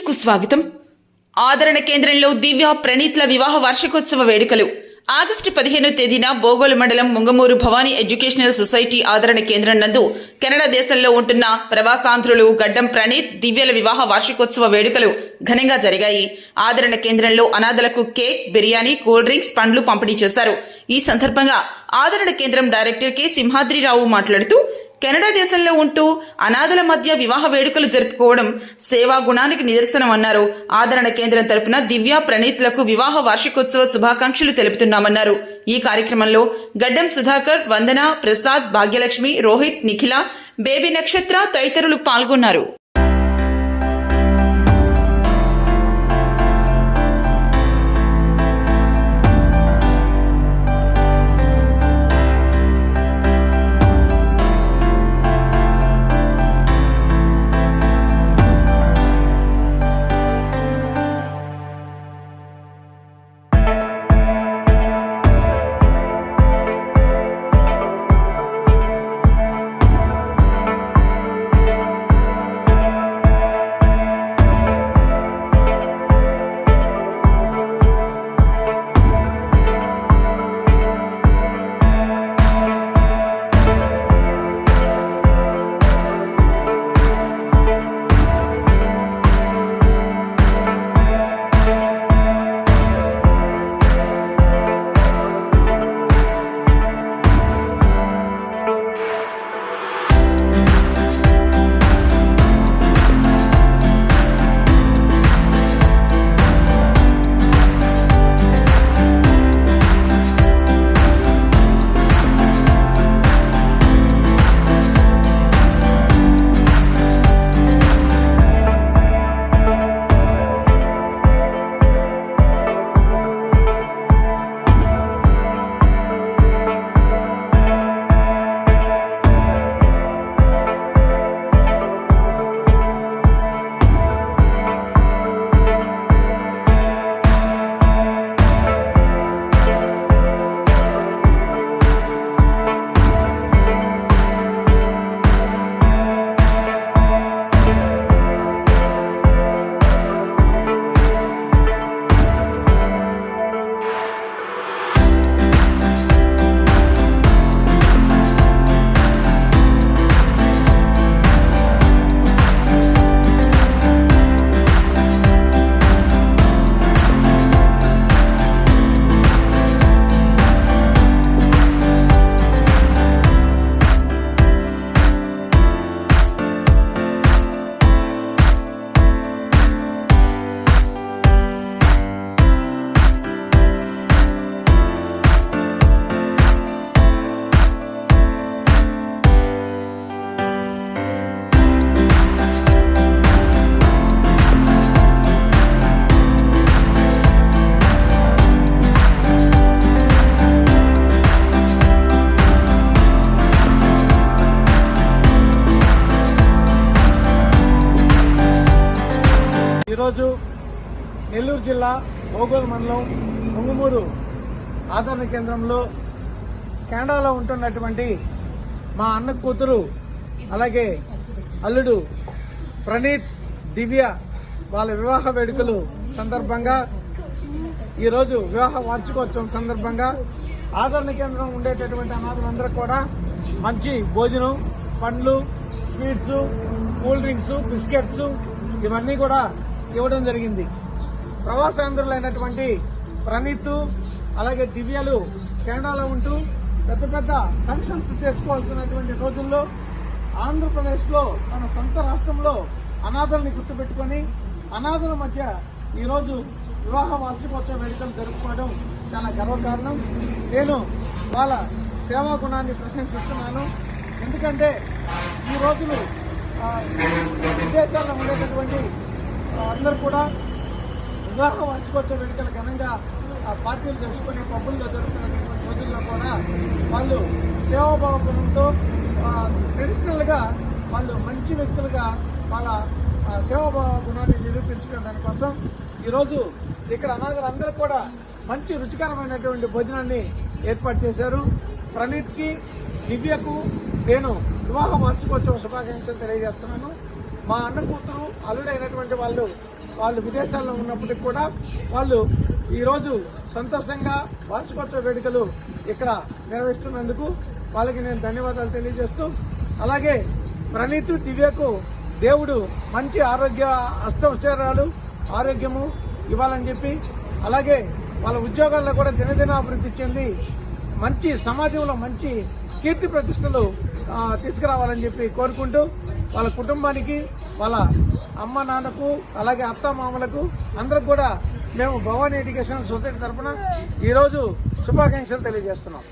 కు స్వాగతం. ఆదరణ కేంద్రంలో దివ్య ప్రణీత్ల వివాహ వార్షికోత్సవ వేడుకలు ఆగస్టు 15వ తేదీన బోగోలు మండలం ముంగమూరు భవానీ ఎడ్యుకేషనల్ సొసైటీ ఆదరణ కేంద్రం నందు కెనడా దేశంలో ఉంటున్న ప్రవాసాంధ్రులు గడ్డం ప్రణీత్ దివ్యల వివాహ వార్షికోత్సవ వేడుకలు ఘనంగా జరిగాయి. ఆదరణ కేంద్రంలో అనాథలకు కేక్, బిర్యానీ, కూల్ డ్రింక్స్, పండ్లు పంపిణీ చేశారు. ఈ సందర్భంగా ఆదరణ కేంద్రం డైరెక్టర్ కె సింహాద్రిరావు మాట్లాడుతూ కెనడా దేశంలో ఉంటూ అనాథల మధ్య వివాహ వేడుకలు జరుపుకోవడం సేవా గుణానికి నిదర్శనం అన్నారు. ఆదరణ కేంద్రం తరపున దివ్య ప్రణీత్లకు వివాహ వార్షికోత్సవ శుభాకాంక్షలు తెలుపుతున్నామన్నారు. ఈ కార్యక్రమంలో గడ్డం సుధాకర్, వందన, ప్రసాద్, భాగ్యలక్ష్మి, రోహిత్, నిఖిల, బేబీ నక్షత్ర తదితరులు పాల్గొన్నారు. ఈరోజు నెల్లూరు జిల్లా బోగోలు మండలం ముంగమూరు ఆదరణ కేంద్రంలో కెనడాలో ఉంటున్నటువంటి మా అన్న కూతురు అలాగే అల్లుడు ప్రణీత్, దివ్య వాళ్ళ వివాహ వేడుకలు సందర్భంగా ఈరోజు వివాహ వార్షికోత్సవం సందర్భంగా ఆదరణ కేంద్రం ఉండేటటువంటి అనాథలందరూ కూడా మంచి భోజనం, పండ్లు, స్వీట్స్, కూల్ డ్రింక్స్, బిస్కెట్స్ ఇవన్నీ కూడా ఇవ్వడం జరిగింది. ప్రవాసాంధ్రులైనటువంటి ప్రణీత్ అలాగే దివ్యలు కెనడాలో ఉంటూ పెద్ద పెద్ద ఫంక్షన్స్ చేసుకోవాల్సినటువంటి రోజుల్లో ఆంధ్రప్రదేశ్లో తన సొంత రాష్ట్రంలో అనాథల్ని గుర్తుపెట్టుకుని అనాథల మధ్య ఈరోజు వివాహ వార్షికోత్సవ వేడుకలు జరుపుకోవడం చాలా గర్వకారణం. నేను వాళ్ళ సేవా గుణాన్ని ప్రశంసిస్తున్నాను. ఎందుకంటే ఈ రోజులు విదేశాల్లో ఉండేటటువంటి అందరూ కూడా వివాహ వార్షికోత్సవ వేడుకలు ఘనంగా పార్టీలు చేసుకుని పబ్బుల్లో జరుగుతున్నటువంటి రోజుల్లో కూడా వాళ్ళు సేవాభావంతో ట్రెడిషనల్గా వాళ్ళు మంచి వ్యక్తులుగా వాళ్ళ సేవాభావ గుణాన్ని నిరూపించుకునే దానికోసం ఈరోజు ఇక్కడ అనాథలందరూ కూడా మంచి రుచికరమైనటువంటి భోజనాన్ని ఏర్పాటు చేశారు. ప్రణీత్కి, దివ్యకు నేను వివాహ వార్షికోత్సవ శుభాకాంక్షలు తెలియజేస్తున్నాను. మా అన్న కూతురు అల్లుడైనటువంటి వాళ్ళు వాళ్ళు విదేశాల్లో ఉన్నప్పటికీ కూడా వాళ్ళు ఈరోజు సంతోషంగా వార్షికోత్సవ వేడుకలు ఇక్కడ నిర్వహిస్తున్నందుకు వాళ్ళకి నేను ధన్యవాదాలు తెలియజేస్తూ, అలాగే ప్రణీత్ దివ్యకు దేవుడు మంచి అష్టైశ్వర్యాలు ఆరోగ్యము ఇవ్వాలని చెప్పి, అలాగే వాళ్ళ ఉద్యోగాల్లో కూడా దినదిన అభివృద్ధి చెంది మంచి సమాజంలో మంచి కీర్తి ప్రతిష్టలు తీసుకురావాలని చెప్పి కోరుకుంటూ, వాళ్ళ కుటుంబానికి, వాళ్ళ అమ్మ నాన్నకు, అలాగే అత్త మామలకు అందరికి కూడా మేము భవానీ ఎడ్యుకేషన్ సొసైటీ తరఫున ఈరోజు శుభాకాంక్షలు తెలియజేస్తున్నాం.